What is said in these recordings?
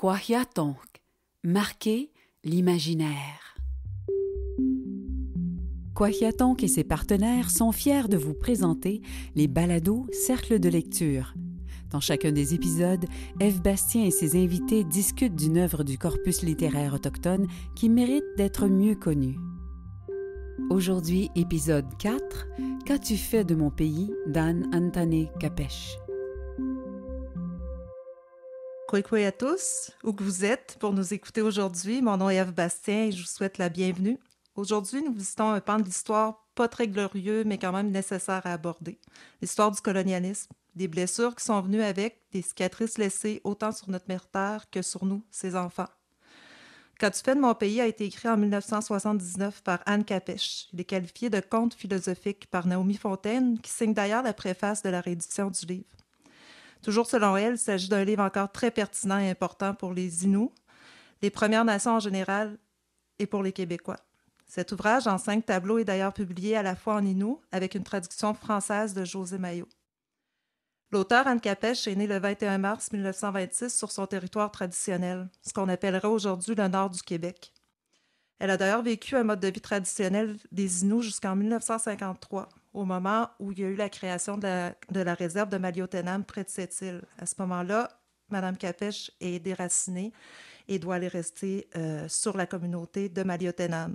Kwahiatonk, marquer l'imaginaire. Kwahiatonk et ses partenaires sont fiers de vous présenter les balados Cercle de lecture. Dans chacun des épisodes, Ève Bastien et ses invités discutent d'une œuvre du corpus littéraire autochtone qui mérite d'être mieux connue. Aujourd'hui, épisode 4, « Qu'as-tu fait de mon pays » d'Anne Antane Capèche. Coucou à tous, où que vous êtes pour nous écouter aujourd'hui. Mon nom est Ève Bastien et je vous souhaite la bienvenue. Aujourd'hui, nous visitons un pan de l'histoire pas très glorieux, mais quand même nécessaire à aborder. L'histoire du colonialisme, des blessures qui sont venues avec, des cicatrices laissées autant sur notre mère terre que sur nous, ses enfants. Qu'as-tu fait de mon pays a été écrit en 1979 par Anne Capèche. Il est qualifié de conte philosophique par Naomi Fontaine, qui signe d'ailleurs la préface de la réédition du livre. Toujours selon elle, il s'agit d'un livre encore très pertinent et important pour les Inuits, les Premières Nations en général et pour les Québécois. Cet ouvrage, en 5 tableaux, est d'ailleurs publié à la fois en Innu avec une traduction française de José Maillot. L'auteur Anne Capèche est née le 21 mars 1926 sur son territoire traditionnel, ce qu'on appellerait aujourd'hui le nord du Québec. Elle a d'ailleurs vécu un mode de vie traditionnel des Inuits jusqu'en 1953, au moment où il y a eu la création de la réserve de Maliotenam près de cette île. À ce moment-là, Mme Capèche est déracinée et doit aller rester sur la communauté de Maliotenam.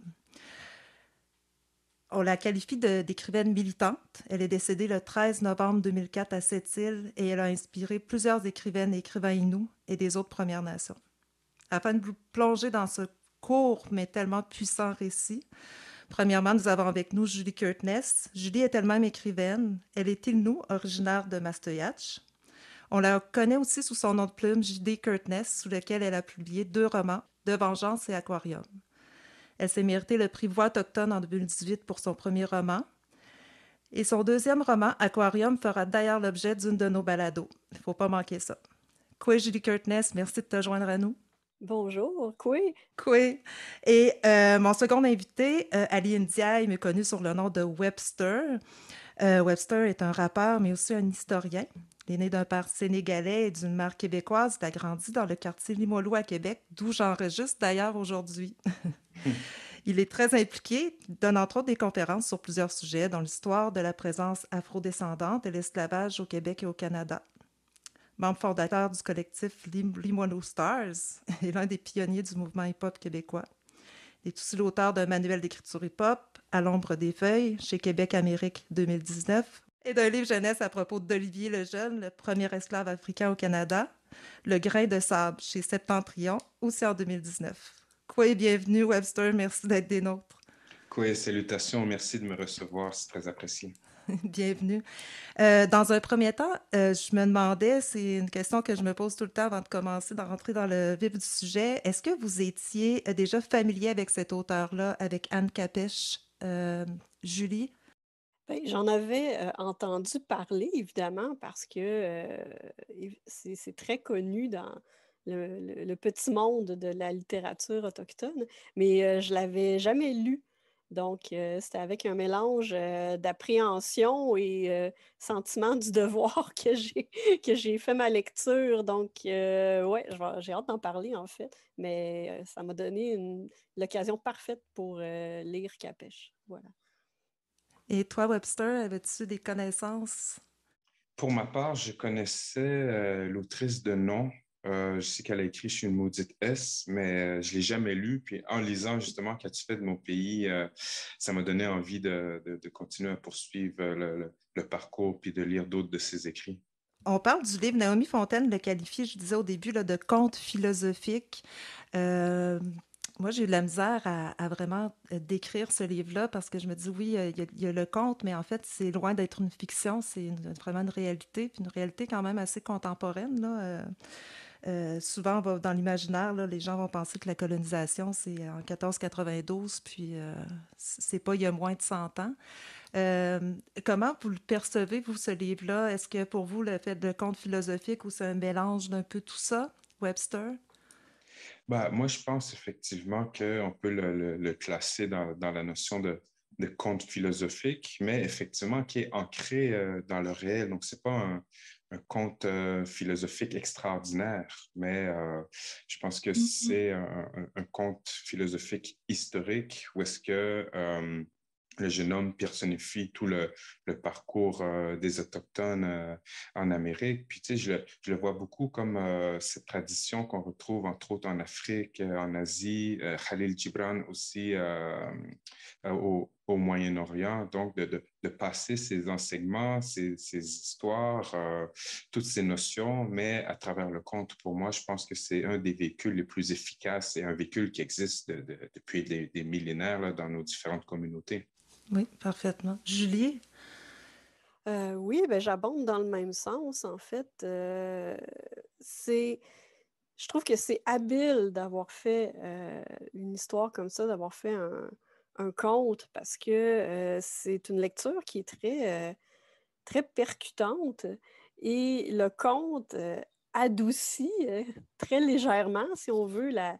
On la qualifie d'écrivaine militante. Elle est décédée le 13 novembre 2004 à Sept-Îles et elle a inspiré plusieurs écrivaines et écrivains Inuits et des autres Premières Nations. Afin de vous plonger dans ce court mais tellement puissant récit, premièrement, nous avons avec nous Julie Curtness. Julie est elle-même écrivaine. Elle est Innu, originaire de Mastoyatch. On la connaît aussi sous son nom de plume, J.D. Curtness, sous lequel elle a publié 2 romans, De Vengeance et Aquarium. Elle s'est méritée le prix Voix autochtone en 2018 pour son premier roman. Et son deuxième roman, Aquarium, fera d'ailleurs l'objet d'une de nos balados. Il ne faut pas manquer ça. Quoi, Julie Curtness, merci de te joindre à nous. Bonjour, Koué. Koué. Et mon second invité, Ali Ndiaye, m'est connu sur le nom de Webster. Webster est un rappeur, mais aussi un historien. Il est né d'un père sénégalais et d'une mère québécoise. Il a grandi dans le quartier Limoilou à Québec, d'où j'enregistre d'ailleurs aujourd'hui. Il est très impliqué, il donne entre autres des conférences sur plusieurs sujets, dont l'histoire de la présence afrodescendante et l'esclavage au Québec et au Canada. Membre fondateur du collectif Limoilou Stars et l'un des pionniers du mouvement hip-hop québécois. Il est aussi l'auteur d'un manuel d'écriture hip-hop, À l'ombre des feuilles, chez Québec Amérique 2019, et d'un livre jeunesse à propos d'Olivier Lejeune, le premier esclave africain au Canada, Le grain de sable, chez Septentrion, aussi en 2019. Quoi, bienvenue Webster, merci d'être des nôtres. Quoi, salutations, merci de me recevoir, c'est très apprécié. Bienvenue. Dans un premier temps, je me demandais, c'est une question que je me pose tout le temps avant de commencer, de rentrer dans le vif du sujet. Est-ce que vous étiez déjà familier avec cet auteur-là, avec Anne Capèche? Julie? Ben, j'en avais entendu parler, évidemment, parce que c'est très connu dans le petit monde de la littérature autochtone, mais je ne l'avais jamais lu. Donc, c'était avec un mélange d'appréhension et sentiment du devoir que j'ai fait ma lecture. Donc, ouais, j'ai hâte d'en parler, en fait. Mais ça m'a donné l'occasion parfaite pour lire Capèche. Voilà. Et toi, Webster, avais-tu des connaissances? Pour ma part, je connaissais l'autrice de nom. Je sais qu'elle a écrit chez une maudite S, mais je ne l'ai jamais lu. Puis en lisant justement Qu'as-tu fait de mon pays, ça m'a donné envie de continuer à poursuivre le parcours puis de lire d'autres de ses écrits. On parle du livre, Naomi Fontaine le qualifie, je disais au début, là, de conte philosophique. Moi, j'ai eu de la misère à vraiment décrire ce livre-là parce que je me dis, oui, il y a le conte, mais en fait, c'est loin d'être une fiction, c'est vraiment une réalité, puis une réalité quand même assez contemporaine, là. Souvent, dans l'imaginaire, là, les gens vont penser que la colonisation, c'est en 1492, puis c'est pas il y a moins de 100 ans. Comment vous le percevez, vous, ce livre-là? Est-ce que pour vous, le fait de conte philosophique ou c'est un mélange d'un peu tout ça, Webster? Moi, je pense effectivement qu'on peut le classer dans la notion de conte philosophique, mais effectivement qui est ancré dans le réel. Donc, ce n'est pas un conte philosophique extraordinaire, mais je pense que Mhm. c'est un conte philosophique historique où est-ce que le jeune homme personnifie tout le parcours des Autochtones en Amérique. Puis, tu sais, je le vois beaucoup comme cette tradition qu'on retrouve entre autres en Afrique, en Asie, Khalil Gibran aussi au Moyen-Orient. Donc, de passer ces enseignements, ces histoires, toutes ces notions, mais à travers le conte, pour moi, je pense que c'est un des véhicules les plus efficaces et un véhicule qui existe depuis des millénaires là, dans nos différentes communautés. Oui, parfaitement. Julie? Oui, ben, j'abonde dans le même sens, en fait. C'est, je trouve que c'est habile d'avoir fait une histoire comme ça, d'avoir fait un conte, parce que c'est une lecture qui est très percutante et le conte adoucit très légèrement, si on veut, la,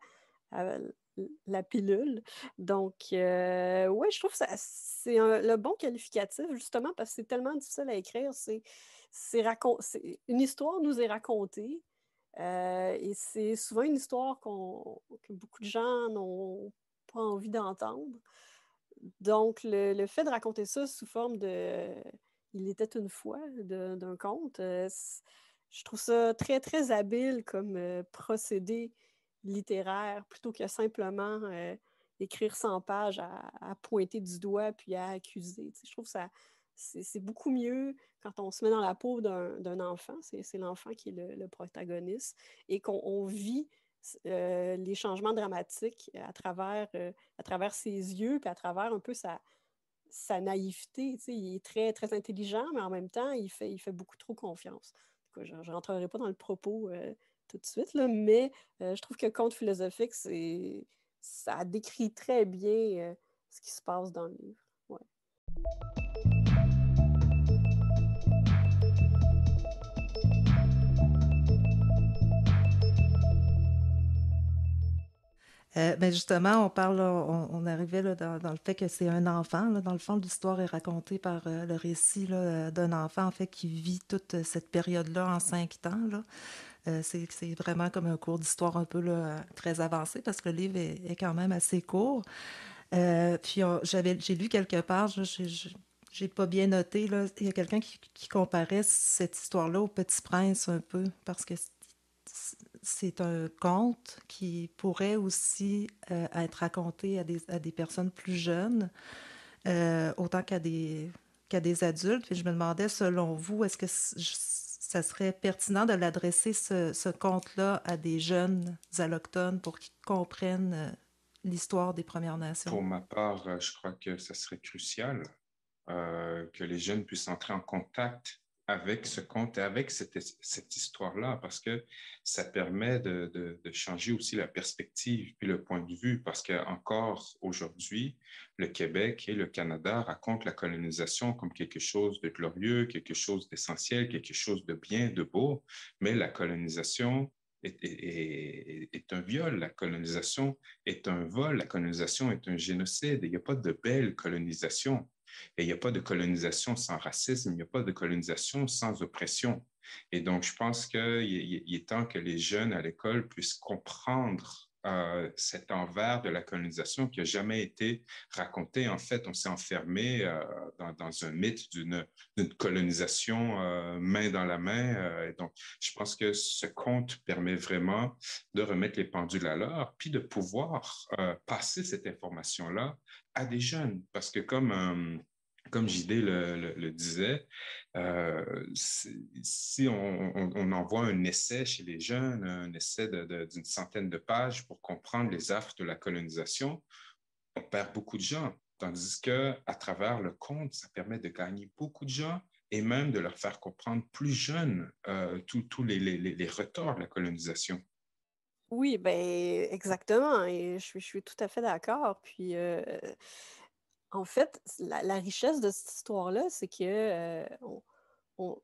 la pilule. Donc, ouais, je trouve que c'est le bon qualificatif, justement, parce que c'est tellement difficile à écrire. Une histoire nous est racontée et c'est souvent une histoire que beaucoup de gens n'ont pas envie d'entendre. Donc, le fait de raconter ça sous forme de Il était une fois d'un conte, je trouve ça très, très habile comme procédé littéraire plutôt que simplement écrire 100 pages à pointer du doigt puis à accuser. Tu sais, je trouve que c'est beaucoup mieux quand on se met dans la peau d'un enfant, c'est l'enfant qui est le protagoniste, et qu'on vit les changements dramatiques à travers ses yeux, puis à travers un peu sa naïveté. Tu sais, il est très, très intelligent, mais en même temps, il fait beaucoup trop confiance. En tout cas, je ne rentrerai pas dans le propos tout de suite, là, mais je trouve que Conte philosophique, ça décrit très bien ce qui se passe dans le livre. Ouais. Ben justement, on parle, là, on arrivait là, dans le fait que c'est un enfant. Là. Dans le fond, l'histoire est racontée par le récit là, d'un enfant en fait qui vit toute cette période-là en 5 temps. Là. C'est vraiment comme un cours d'histoire un peu là, très avancé parce que le livre est quand même assez court. Puis j'ai lu quelque part, j'ai pas bien noté, là, il y a quelqu'un qui comparait cette histoire-là au Petit Prince un peu parce que c'est un conte qui pourrait aussi être raconté à des personnes plus jeunes, autant qu'à des adultes. Puis je me demandais, selon vous, est-ce que ça serait pertinent de l'adresser, ce conte-là, à des jeunes allochtones pour qu'ils comprennent l'histoire des Premières Nations? Pour ma part, je crois que ça serait crucial que les jeunes puissent entrer en contact avec ce conte et avec cette histoire-là, parce que ça permet de changer aussi la perspective puis le point de vue, parce qu'encore aujourd'hui, le Québec et le Canada racontent la colonisation comme quelque chose de glorieux, quelque chose d'essentiel, quelque chose de bien, de beau, mais la colonisation est un viol, la colonisation est un vol, la colonisation est un génocide. Il n'y a pas de belle colonisation. Et il n'y a pas de colonisation sans racisme, il n'y a pas de colonisation sans oppression. Et donc, je pense qu'il est temps que les jeunes à l'école puissent comprendre cet envers de la colonisation qui n'a jamais été raconté. En fait, on s'est enfermé dans un mythe d'une colonisation main dans la main. Et donc, je pense que ce conte permet vraiment de remettre les pendules à l'heure, puis de pouvoir passer cette information-là à des jeunes. Parce que comme JD le disait, si on envoie un essai chez les jeunes, un essai d'une centaine de pages pour comprendre les affres de la colonisation, on perd beaucoup de gens. Tandis qu'à travers le conte, ça permet de gagner beaucoup de gens et même de leur faire comprendre plus jeunes tous les retards de la colonisation. Oui, ben exactement. Et je suis tout à fait d'accord. Puis, en fait, la richesse de cette histoire-là, c'est que on-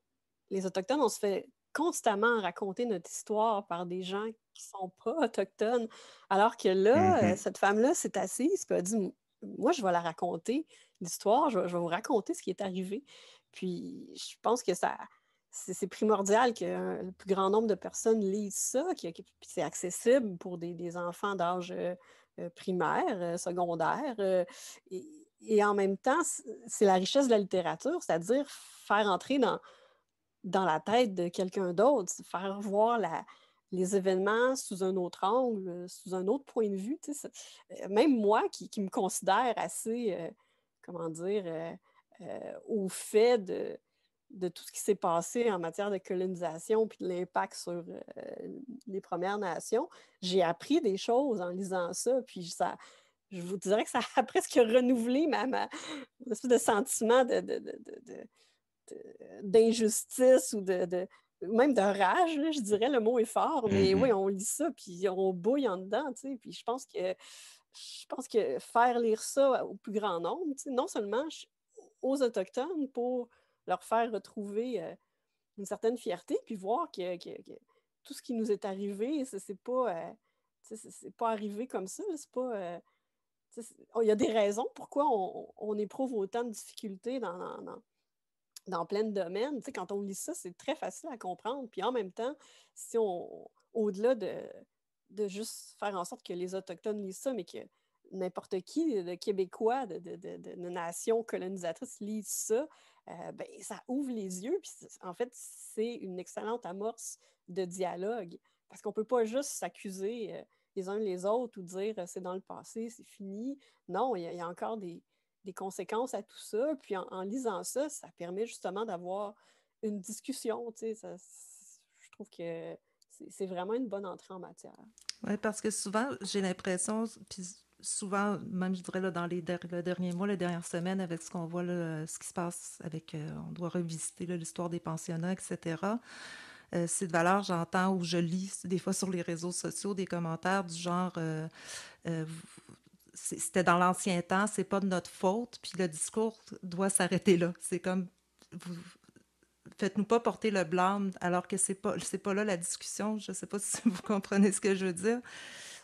les Autochtones, on se fait constamment raconter notre histoire par des gens qui sont pas autochtones. Alors que là, Mm-hmm. cette femme-là s'est assise et a dit, moi, je vais la raconter, l'histoire, je vais vous raconter ce qui est arrivé. Puis, je pense que c'est primordial que le plus grand nombre de personnes lisent ça, puis c'est accessible pour des enfants d'âge primaire, secondaire. Et en même temps, c'est la richesse de la littérature, c'est-à-dire faire entrer dans la tête de quelqu'un d'autre, faire voir les événements sous un autre angle, sous un autre point de vue. Même moi, qui me considère assez, comment dire, au fait de tout ce qui s'est passé en matière de colonisation puis de l'impact sur les Premières Nations, j'ai appris des choses en lisant ça, puis je vous dirais que ça a presque renouvelé ma espèce de sentiment d'injustice ou même de rage, là, je dirais, le mot est fort, mais oui, on lit ça, puis on bouille en dedans, tu sais, puis je pense que faire lire ça au plus grand nombre, tu sais, non seulement aux Autochtones pour leur faire retrouver une certaine fierté, puis voir que tout ce qui nous est arrivé, c'est pas, c'est pas arrivé comme ça, c'est pas... il y a des raisons pourquoi on éprouve autant de difficultés dans plein de domaines. Tu sais, quand on lit ça, c'est très facile à comprendre. Puis en même temps, si au-delà de juste faire en sorte que les Autochtones lisent ça, mais que n'importe qui, de Québécois, de nations colonisatrices lisent ça, ben, ça ouvre les yeux. Puis en fait, c'est une excellente amorce de dialogue. Parce qu'on ne peut pas juste s'accuser les uns les autres ou dire c'est dans le passé, c'est fini. Non, il y a encore des conséquences à tout ça. Puis en lisant ça, ça permet justement d'avoir une discussion. Tu sais, je trouve que c'est vraiment une bonne entrée en matière. Oui, parce que souvent, j'ai l'impression, puis souvent, même je dirais là, dans le dernier mois, les dernières semaines, avec ce qu'on voit, là, ce qui se passe avec, on doit revisiter là, l'histoire des pensionnats, etc. C'est de valeur, j'entends ou je lis des fois sur les réseaux sociaux des commentaires du genre c'était dans l'ancien temps, c'est pas de notre faute, puis le discours doit s'arrêter là. C'est comme vous faites-nous pas porter le blâme alors que c'est pas là la discussion. Je sais pas si vous comprenez ce que je veux dire.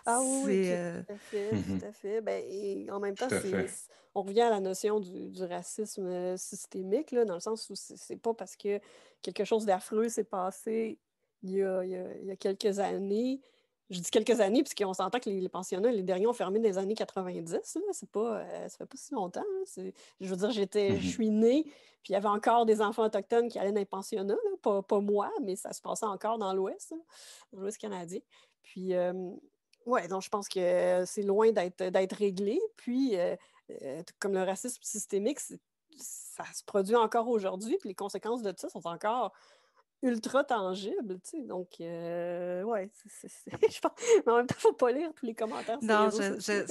Ah oui, C'est tout à fait, tout à fait. Ben, et en même temps, Tout à fait. on revient à la notion du racisme systémique, là, dans le sens où c'est pas parce que quelque chose d'affreux s'est passé il y a quelques années. Je dis quelques années, puisqu'on s'entend que les pensionnats, les derniers ont fermé dans les années 90. Là, c'est pas, ça fait pas si longtemps. Hein, je veux dire, je suis née, puis il y avait encore des enfants autochtones qui allaient dans les pensionnats, là, pas moi, mais ça se passait encore dans l'Ouest, là, dans l'Ouest canadien. Puis, oui, donc je pense que c'est loin d'être réglé. Puis, comme le racisme systémique, ça se produit encore aujourd'hui, puis les conséquences de ça sont encore ultra tangibles, tu sais. Donc, ouais, je pense... Mais en même temps, il ne faut pas lire tous les commentaires sur les non, réseaux sociaux.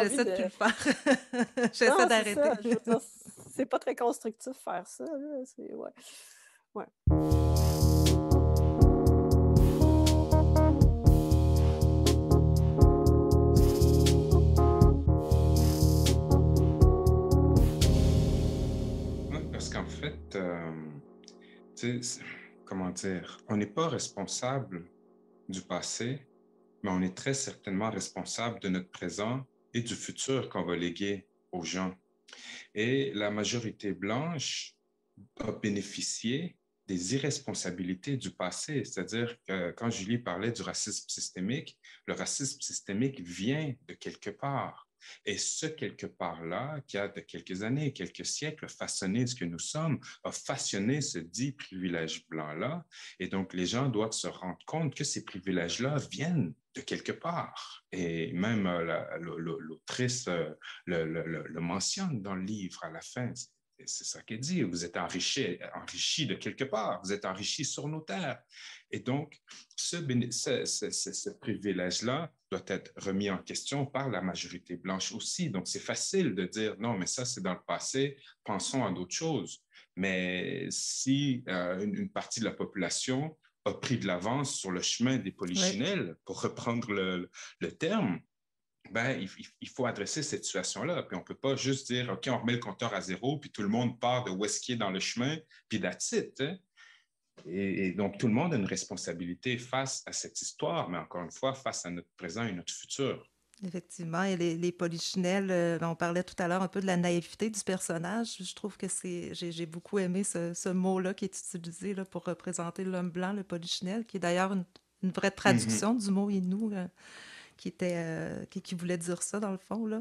j'essaie de plus le faire. J'essaie Non, c'est d'arrêter. ça. Je veux dire, c'est pas très constructif faire ça. Là. Ouais. Ouais. Parce qu'en fait, tu sais, comment dire, on n'est pas responsable du passé, mais on est très certainement responsable de notre présent et du futur qu'on va léguer aux gens. Et la majorité blanche a bénéficié des irresponsabilités du passé. C'est-à-dire que quand Julie parlait du racisme systémique, le racisme systémique vient de quelque part. Et ce quelque part-là, qui a de quelques années, quelques siècles façonné ce que nous sommes, a façonné ce dit privilège blanc-là. Et donc, les gens doivent se rendre compte que ces privilèges-là viennent de quelque part. Et même l'autrice le mentionne dans le livre à la fin. C'est ça qu'elle dit. Vous êtes enrichi de quelque part. Vous êtes enrichi sur nos terres. Et donc, ce privilège-là doit être remis en question par la majorité blanche aussi. Donc, c'est facile de dire non, mais ça, c'est dans le passé. Pensons à d'autres choses. Mais si une partie de la population a pris de l'avance sur le chemin des polichinelles, pour reprendre le terme, ben, il faut adresser cette situation-là. Puis on ne peut pas juste dire, OK, on remet le compteur à zéro, puis tout le monde part de où est-ce qu'il est dans le chemin, puis that's it. Hein? Et donc, tout le monde a une responsabilité face à cette histoire, mais encore une fois, face à notre présent et notre futur. Effectivement, et les polichinelles, on parlait tout à l'heure un peu de la naïveté du personnage. Je trouve que j'ai beaucoup aimé ce mot-là qui est utilisé là, pour représenter l'homme blanc, le polichinelle, qui est d'ailleurs une vraie Mhm. traduction du mot Innu, qui voulait dire ça, dans le fond, là.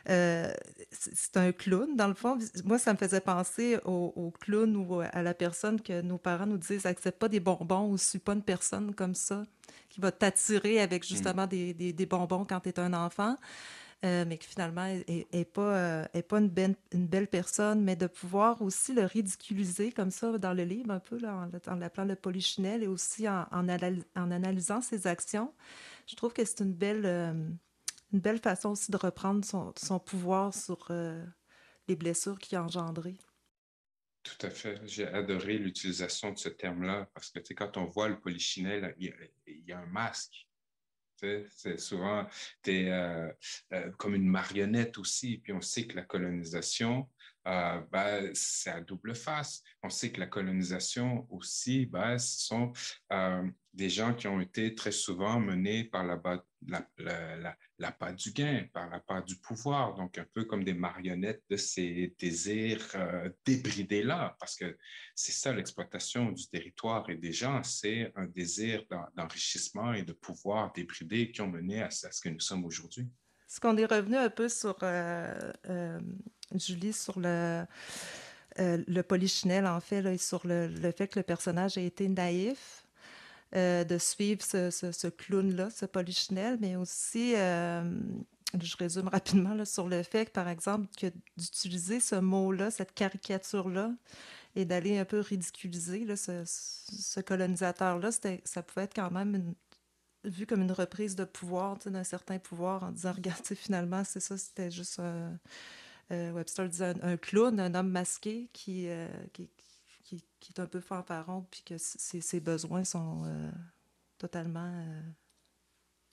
Euh, c'est un clown, dans le fond. Moi, ça me faisait penser au clown ou à la personne que nos parents nous disent, accepte pas des bonbons ou suis pas une personne comme ça qui va t'attirer avec Mhm. justement des bonbons quand tu es un enfant, mais qui finalement est pas une belle personne, mais de pouvoir aussi le ridiculiser comme ça dans le livre, un peu, là, en l'appelant le polichinelle et aussi en analysant ses actions. Je trouve que c'est une belle façon aussi de reprendre son pouvoir sur les blessures qu'il a engendrées. Tout à fait. J'ai adoré l'utilisation de ce terme-là parce que, tu sais, quand on voit le polichinelle, il y a un masque. Tu sais, c'est souvent, t'es comme une marionnette aussi. Puis on sait que la colonisation, ben, c'est à double face. On sait que la colonisation aussi, ben, ce sont des gens qui ont été très souvent menés par la part du gain, par la part du pouvoir. Donc, un peu comme des marionnettes de ces désirs débridés-là. Parce que c'est ça l'exploitation du territoire et des gens, c'est un désir d'enrichissement et de pouvoir débridé qui ont mené à ce que nous sommes aujourd'hui. Est-ce qu'on est revenu un peu sur, Julie, sur le polichinelle, en fait, là, et sur le fait que le personnage a été naïf, de suivre ce clown-là, ce polichinelle, mais aussi, je résume rapidement, là, sur le fait que, par exemple, que d'utiliser ce mot-là, cette caricature-là, et d'aller un peu ridiculiser là, ce colonisateur-là, ça pouvait être quand même vu comme une reprise de pouvoir, d'un certain pouvoir, en disant, regarde, finalement, c'est ça, c'était juste Webster disait un clown, un homme masqué qui est un peu fanfaron, puis que ses besoins sont totalement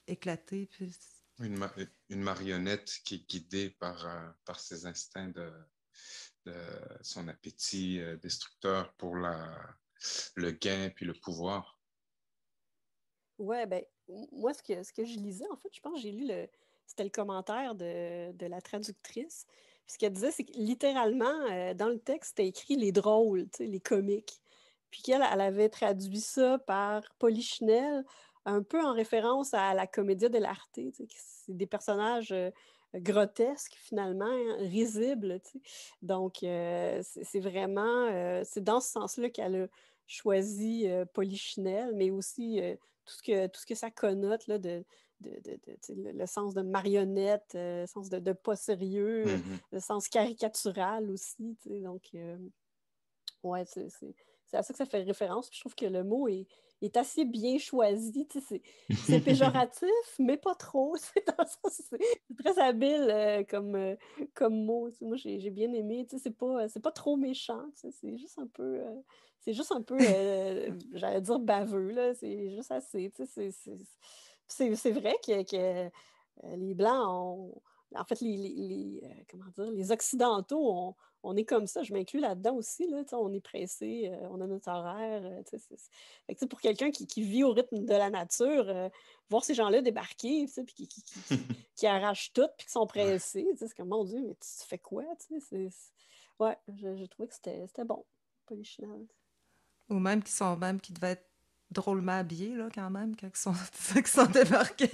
éclatés. Puis... Une, ma- une marionnette qui est guidée par ses instincts de son appétit destructeur pour le gain puis le pouvoir. Ouais, ben, moi, ce que je lisais, en fait, je pense que j'ai lu c'était le commentaire de la traductrice. Puis ce qu'elle disait, c'est que littéralement, dans le texte, c'était écrit les drôles, tu sais, les comiques. Puis qu'elle, elle avait traduit ça par Polichinelle, un peu en référence à la Commedia dell'arte, tu sais, c'est des personnages grotesques, finalement, hein, risibles, tu sais. Donc, c'est vraiment, c'est dans ce sens-là qu'elle a choisi Polichinelle, mais aussi tout ce que ça connote là, le sens de marionnette, le sens de pas sérieux, Mhm. le sens caricatural aussi. Donc, ouais, c'est à ça que ça fait référence. Puis je trouve que le mot est assez bien choisi. C'est péjoratif, mais pas trop. Dans le sens, c'est très habile comme mot. Moi, j'ai bien aimé. C'est pas trop méchant. C'est juste un peu, j'allais dire baveux. Là. C'est juste assez. C'est vrai que les Blancs ont. En fait, comment dire, les Occidentaux on est comme ça, je m'inclus là-dedans aussi, là, on est pressé, on a notre horaire. Fait que, pour quelqu'un qui vit au rythme de la nature, voir ces gens-là débarquer, puis qui arrachent tout, puis qui sont Ouais. pressés, c'est comme, mon Dieu, mais tu fais quoi? Ouais, j'ai trouvé que c'était bon, Polichinelle. Ou même qui devaient être drôlement habillés, là, quand même, quand ils sont débarqués.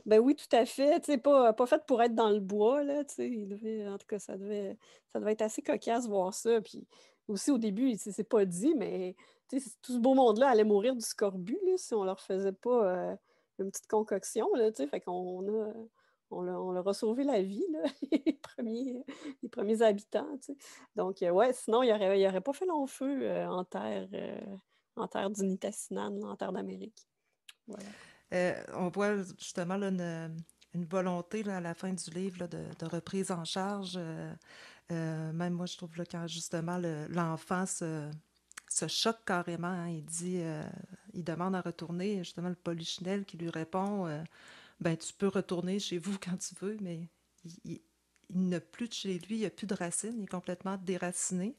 Ben oui, tout à fait. Pas fait pour être dans le bois, là, en tout cas, ça devait être assez cocasse voir ça. Puis aussi, au début, c'est pas dit, mais tout ce beau monde-là allait mourir du scorbut, là, si on leur faisait pas une petite concoction, là, fait on leur a sauvé la vie, là, les premiers habitants, Donc, ouais, sinon, il aurait pas fait long feu en terre d'Unitassinan, en terre d'Amérique. Voilà. On voit justement là, une volonté là, à la fin du livre là, de reprise en charge. Même moi, je trouve là, quand justement l'enfant se choque carrément, hein, il demande à retourner, justement le polichinelle qui lui répond ben tu peux retourner chez vous quand tu veux, mais il, il n'a plus de chez lui, il n'a plus de racines, il est complètement déraciné.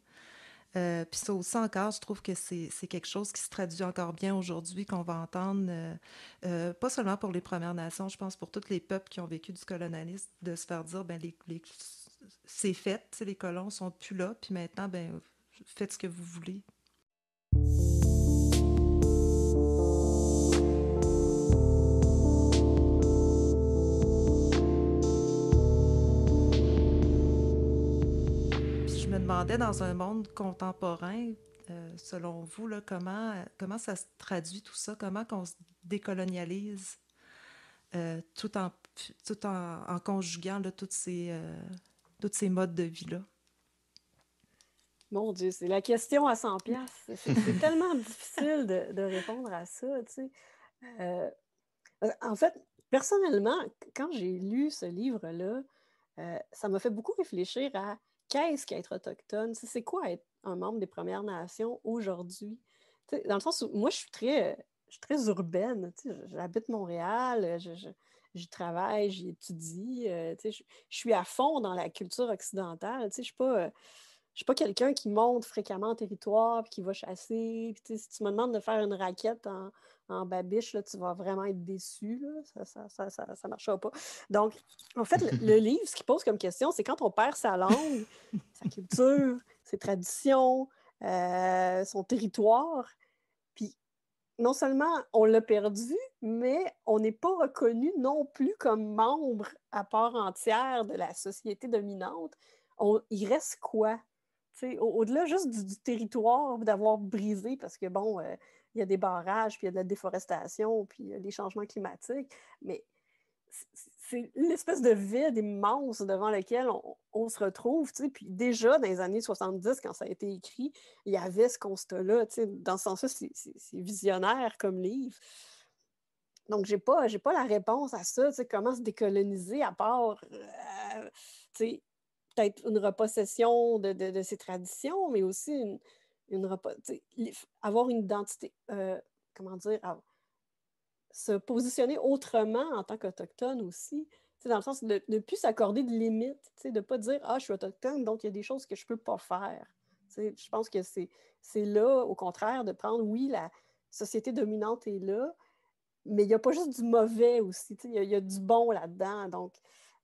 Puis ça aussi encore, je trouve que c'est quelque chose qui se traduit encore bien aujourd'hui, qu'on va entendre, pas seulement pour les Premières Nations, je pense pour tous les peuples qui ont vécu du colonialisme, de se faire dire, ben c'est fait, tu sais, les colons sont plus là, puis maintenant, ben faites ce que vous voulez. Puis je me demandais, dans un monde contemporain, selon vous, là, comment ça se traduit tout ça? Comment qu'on se décolonialise tout en conjuguant là, tous ces modes de vie-là? Mon Dieu, c'est la question à 100 piastres. C'est tellement difficile de répondre à ça, tu sais. En fait, personnellement, quand j'ai lu ce livre-là, ça m'a fait beaucoup réfléchir à qu'est-ce qu'être autochtone? C'est quoi être un membre des Premières Nations aujourd'hui? Tu sais, dans le sens où moi, je suis très urbaine. Tu sais, j'habite Montréal, j'y travaille, j'y étudie. Tu sais, je suis à fond dans la culture occidentale. Tu sais, je suis pas quelqu'un qui monte fréquemment en territoire puis qui va chasser. Puis, tu sais, si tu me demandes de faire une raquette en babiche, là, tu vas vraiment être déçu. Là. Ça marchera pas. Donc, en fait, le livre, ce qu'il pose comme question, c'est quand on perd sa langue, sa culture, ses traditions, son territoire, puis non seulement on l'a perdu, mais on n'est pas reconnu non plus comme membre à part entière de la société dominante. Il reste quoi? Au-delà juste du territoire, d'avoir brisé, parce que bon, il y a des barrages, puis il y a de la déforestation, puis les changements climatiques, mais c'est l'espèce de vide immense devant lequel on se retrouve. Puis déjà, dans les années 70, quand ça a été écrit, il y avait ce constat-là. Dans ce sens-là, c'est visionnaire comme livre. Donc, j'ai pas la réponse à ça. Comment se décoloniser à part peut-être une repossession de ses traditions, mais aussi avoir une identité, comment dire, se positionner autrement en tant qu'Autochtone aussi, dans le sens de ne plus s'accorder de limites, de ne pas dire « Ah, je suis Autochtone, donc il y a des choses que je ne peux pas faire. » Je pense que c'est là, au contraire, de prendre, oui, la société dominante est là, mais il n'y a pas juste du mauvais aussi, il y a du bon là-dedans. Donc...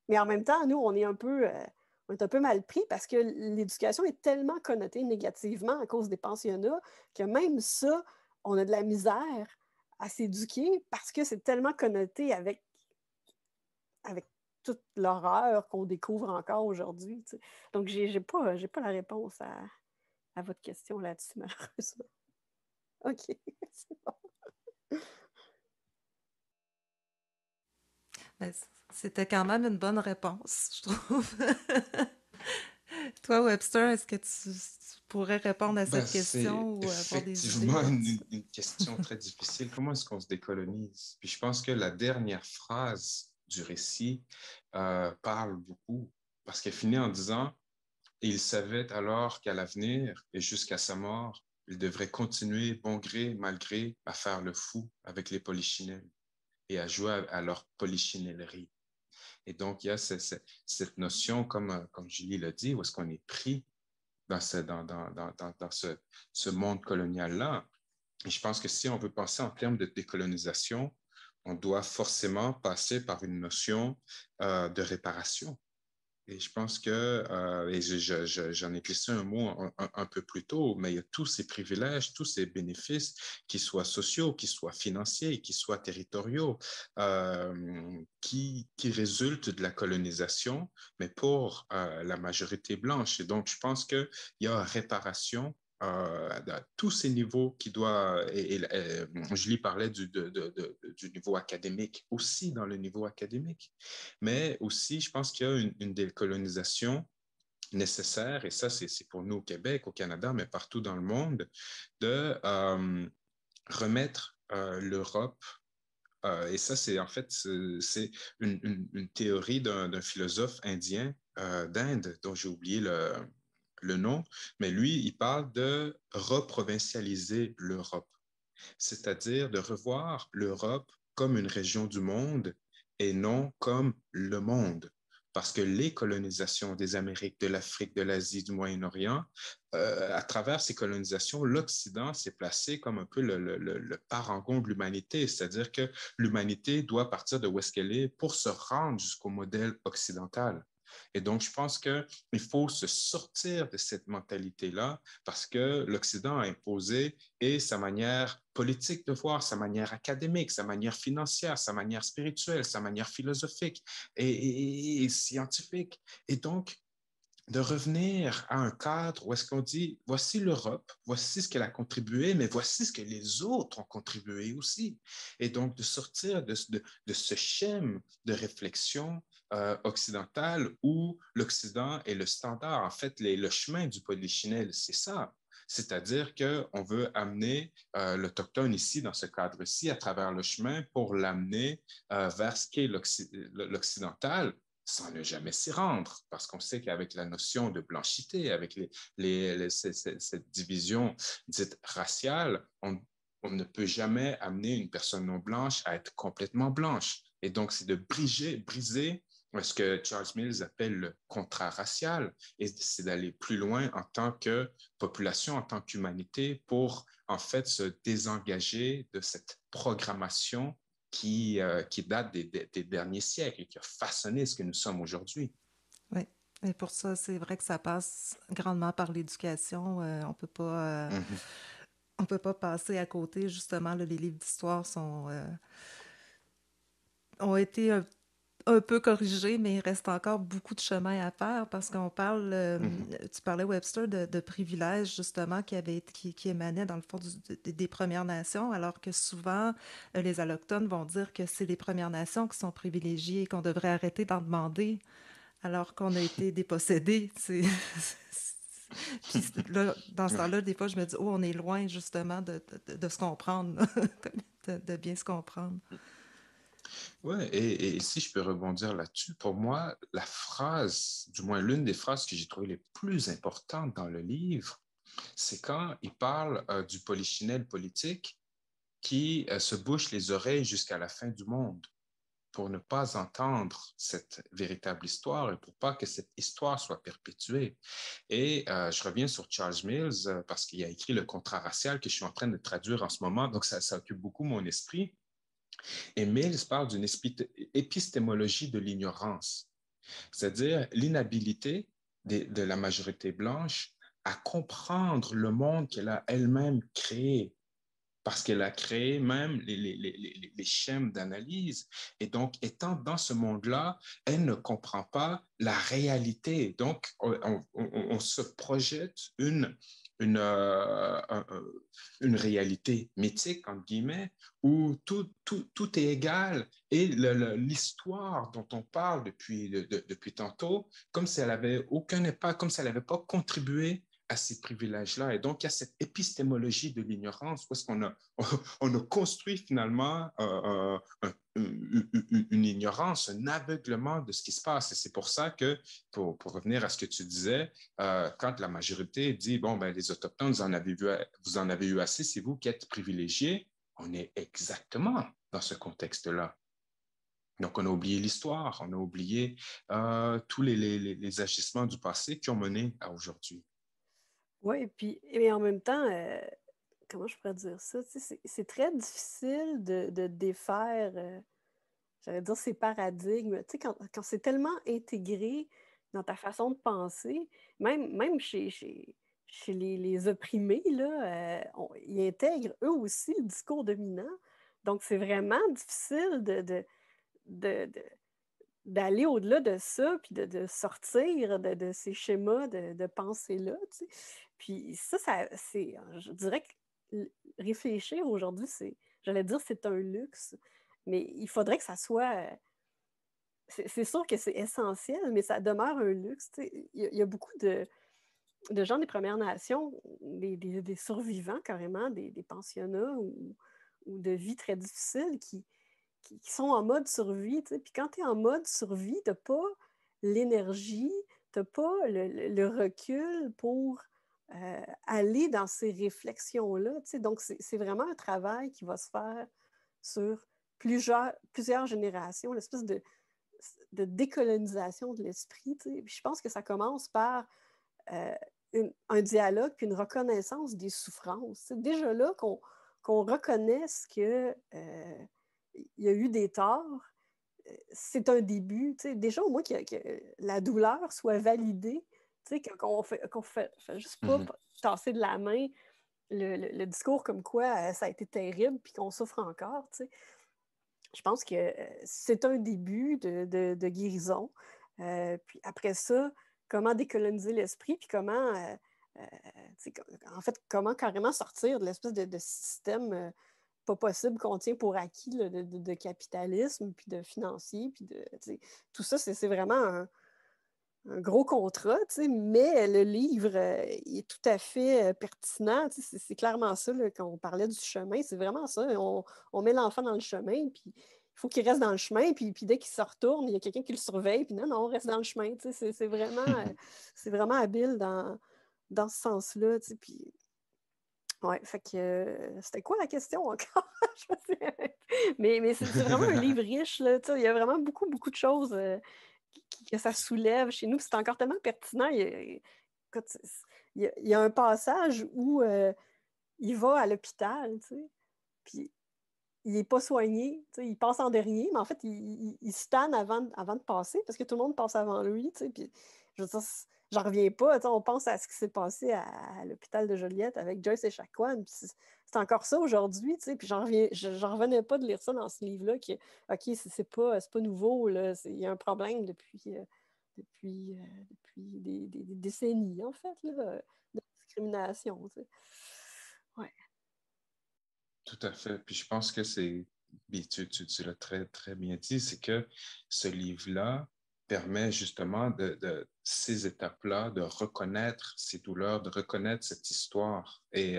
Mais en même temps, nous, on est un peu mal pris parce que l'éducation est tellement connotée négativement à cause des pensionnats que même ça, on a de la misère à s'éduquer parce que c'est tellement connoté avec toute l'horreur qu'on découvre encore aujourd'hui. Donc, j'ai pas la réponse à votre question là-dessus, malheureusement. OK, c'est bon. Ben, c'était quand même une bonne réponse, je trouve. Toi, Webster, est-ce que tu pourrais répondre à cette C'est question ou avoir des idées effectivement là-dessus? une question très difficile. Comment est-ce qu'on se décolonise? Puis je pense que la dernière phrase du récit parle beaucoup parce qu'elle finit en disant, et il savait alors qu'à l'avenir et jusqu'à sa mort, il devrait continuer, bon gré, mal gré, à faire le fou avec les polichinelles et à jouer à leur polichinellerie. Et donc, il y a cette notion, comme Julie l'a dit, où est-ce qu'on est pris dans ce monde colonial-là. Et je pense que si on veut penser en termes de décolonisation, on doit forcément passer par une notion de réparation. Et je pense que, et j'en ai glissé un mot un peu plus tôt, mais il y a tous ces privilèges, tous ces bénéfices, qu'ils soient sociaux, qu'ils soient financiers, qu'ils soient territoriaux, qui résultent de la colonisation, mais pour la majorité blanche. Et donc, je pense qu'il y a réparation à tous ces niveaux qui doit, Julie parlait du niveau académique, aussi dans le niveau académique, mais aussi je pense qu'il y a une décolonisation nécessaire, et ça c'est pour nous au Québec, au Canada, mais partout dans le monde, de remettre l'Europe et ça, c'est en fait c'est une théorie d'un philosophe indien d'Inde, dont j'ai oublié le nom, mais lui, il parle de reprovincialiser l'Europe, c'est-à-dire de revoir l'Europe comme une région du monde et non comme le monde. parce que les colonisations des Amériques, de l'Afrique, de l'Asie, du Moyen-Orient, à travers ces colonisations, l'Occident s'est placé comme un peu le parangon de l'humanité, c'est-à-dire que l'humanité doit partir de où est-ce qu'elle est pour se rendre jusqu'au modèle occidental. Et donc, je pense qu'il faut se sortir de cette mentalité-là parce que l'Occident a imposé et sa manière politique de voir, sa manière académique, sa manière financière, sa manière spirituelle, sa manière philosophique et scientifique. Et donc, de revenir à un cadre où est-ce qu'on dit, voici l'Europe, voici ce qu'elle a contribué, mais voici ce que les autres ont contribué aussi. Et donc, de sortir de ce schème de réflexion occidentale où l'Occident est le standard. En fait, le chemin du polichinelle, c'est ça. C'est-à-dire qu'on veut amener l'Autochtone ici, dans ce cadre-ci, à travers le chemin pour l'amener vers ce qu'est l'occidental, sans ne jamais s'y rendre, parce qu'on sait qu'avec la notion de blanchité, avec cette division dite raciale, on ne peut jamais amener une personne non blanche à être complètement blanche. Et donc, c'est de briser ce que Charles Mills appelle le contrat racial, et c'est d'aller plus loin en tant que population, en tant qu'humanité, pour en fait se désengager de cette programmation qui date des derniers siècles et qui a façonné ce que nous sommes aujourd'hui. Oui. Et pour ça, c'est vrai que ça passe grandement par l'éducation. On peut pas passer à côté. Justement, là, les livres d'histoire ont été un peu corrigés, mais il reste encore beaucoup de chemin à faire parce qu'on parle, tu parlais, Webster, de privilèges, justement, qui émanaient, dans le fond, des Premières Nations, alors que souvent, les Allochtones vont dire que c'est les Premières Nations qui sont privilégiées et qu'on devrait arrêter d'en demander, alors qu'on a été dépossédés. Puis là, dans ce temps-là, des fois, je me dis, oh, on est loin, justement, de se comprendre, de bien se comprendre. Oui, et si je peux rebondir là-dessus, pour moi, la phrase, du moins l'une des phrases que j'ai trouvées les plus importantes dans le livre, c'est quand il parle du polichinelle politique qui se bouche les oreilles jusqu'à la fin du monde pour ne pas entendre cette véritable histoire et pour pas que cette histoire soit perpétuée. Et je reviens sur Charles Mills parce qu'il a écrit Le contrat racial que je suis en train de traduire en ce moment, donc ça occupe beaucoup mon esprit. Et Mills parle d'une épistémologie de l'ignorance, c'est-à-dire l'inhabilité de la majorité blanche à comprendre le monde qu'elle a elle-même créé, parce qu'elle a créé même les schèmes d'analyse. Et donc, étant dans ce monde-là, elle ne comprend pas la réalité. Donc, on se projette une réalité mythique, entre guillemets, où tout est égal. Et l'histoire dont on parle depuis tantôt, comme si elle avait aucun impact, comme si elle n'avait pas contribué à ces privilèges-là. Et donc, il y a cette épistémologie de l'ignorance où est-ce on a construit finalement une ignorance, un aveuglement de ce qui se passe. Et c'est pour ça que, pour revenir à ce que tu disais, quand la majorité dit, bon, ben, les Autochtones, vous en avez eu assez, c'est vous qui êtes privilégiés, on est exactement dans ce contexte-là. Donc, on a oublié l'histoire, on a oublié tous les agissements du passé qui ont mené à aujourd'hui. Oui, puis mais en même temps, comment je pourrais dire ça? C'est très difficile de défaire, j'allais dire, ces paradigmes. Tu sais, quand c'est tellement intégré dans ta façon de penser, même chez les opprimés, là, ils intègrent eux aussi le discours dominant. Donc, c'est vraiment difficile de, d'aller au-delà de ça, puis de sortir de ces schémas de pensée-là, tu sais. Puis ça c'est, je dirais que réfléchir aujourd'hui, j'allais dire c'est un luxe, mais il faudrait que ça soit, c'est sûr que c'est essentiel, mais ça demeure un luxe, tu sais. Il y a beaucoup de gens des Premières Nations, des survivants carrément, des pensionnats ou de vie très difficiles qui sont en mode survie. Tu sais. Puis quand tu es en mode survie, tu n'as pas l'énergie, tu n'as pas le recul pour aller dans ces réflexions-là. Tu sais. Donc, c'est vraiment un travail qui va se faire sur plusieurs générations, l'espèce de de décolonisation de l'esprit. Puis je pense que ça commence par un dialogue puis une reconnaissance des souffrances. C'est déjà là qu'on reconnaisse qu'il y a eu des torts. C'est un début. Déjà, au moins, que la douleur soit validée, qu'on fait juste pas tasser de la main le discours comme quoi ça a été terrible puis qu'on souffre encore. Je pense que c'est un début de guérison. Puis après ça, comment décoloniser l'esprit, puis comment, en fait, comment carrément sortir de l'espèce de système pas possible qu'on tient pour acquis là, de capitalisme, puis de financier, puis tout ça, c'est vraiment un gros contrat, mais le livre il est tout à fait pertinent. C'est clairement ça, là, quand on parlait du chemin, c'est vraiment ça. On met l'enfant dans le chemin, puis il faut qu'il reste dans le chemin, puis dès qu'il se retourne, il y a quelqu'un qui le surveille, puis non, on reste dans le chemin. C'est vraiment habile dans ce sens-là. Puis, ouais, fait que c'était quoi la question encore? mais c'est vraiment un livre riche. Là, il y a vraiment beaucoup, beaucoup de choses que ça soulève chez nous. C'est encore tellement pertinent. Il y a un passage où il va à l'hôpital, puis il n'est pas soigné, il passe en dernier, mais en fait, il se tanne avant de passer parce que tout le monde passe avant lui. Puis, je veux dire, j'en reviens pas. On pense à ce qui s'est passé à l'hôpital de Joliette avec Joyce et Echaquan. C'est encore ça aujourd'hui. Puis j'en revenais pas de lire ça dans ce livre-là. OK, c'est pas nouveau. Il y a un problème depuis des décennies, en fait, là, de discrimination. Ouais. Tout à fait. Puis je pense que tu l'as très, très bien dit, c'est que ce livre-là permet justement ces étapes-là, de reconnaître ces douleurs, de reconnaître cette histoire. Et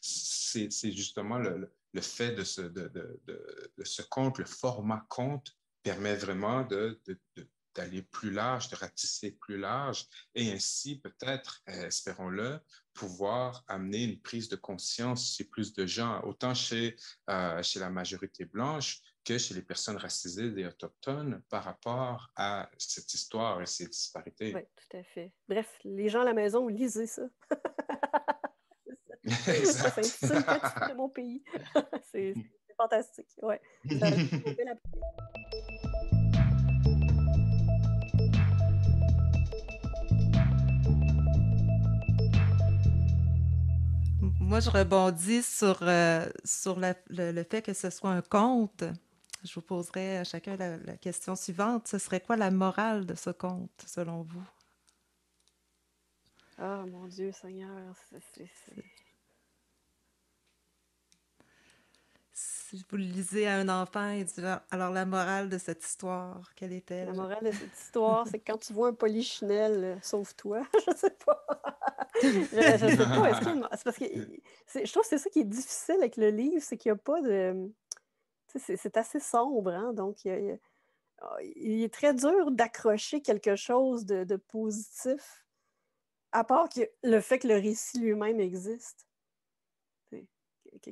c'est justement le fait de ce conte, le format conte, permet vraiment d'aller plus large, de ratisser plus large, et ainsi peut-être, espérons-le, pouvoir amener une prise de conscience chez plus de gens, autant chez la majorité blanche que chez les personnes racisées et autochtones par rapport à cette histoire et ces disparités. Oui, tout à fait. Bref, les gens à la maison, lisez ça. Ça s'intitule Petit de mon pays. C'est fantastique. Ouais. Moi, je rebondis sur le fait que ce soit un conte. Je vous poserai à chacun la question suivante. Ce serait quoi la morale de ce conte, selon vous? Ah, mon Dieu, Seigneur. Si vous le lisez à un enfant et dites, alors la morale de cette histoire, quelle est-elle? La morale de cette histoire, c'est que quand tu vois un polichinelle, sauve-toi. Je sais pas. Je sais pas. Est-ce qu'il y a c'est parce que je trouve que c'est ça qui est difficile avec le livre, c'est qu'il n'y a pas de... C'est assez sombre, hein? Donc il est très dur d'accrocher quelque chose de positif, à part que le fait que le récit lui-même existe.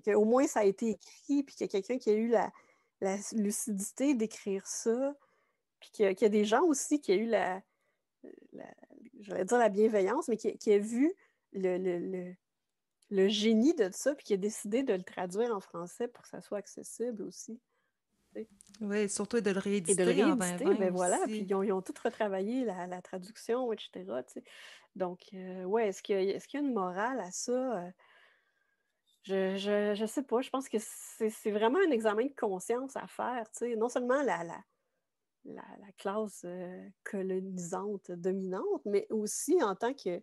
Au moins, ça a été écrit, puis qu'il y a quelqu'un qui a eu la lucidité d'écrire ça, puis qu'il y a des gens aussi qui a eu j'allais dire la bienveillance, mais qui a vu le génie de ça, puis qui a décidé de le traduire en français pour que ça soit accessible aussi. Oui, surtout de le rééditer. Et de le rééditer, ben voilà. Puis ils ont tout retravaillé, la traduction, etc. Donc, ouais, est-ce qu'il y a une morale à ça? Je sais pas. Je pense que c'est vraiment un examen de conscience à faire. Non seulement la classe colonisante dominante, mais aussi en tant que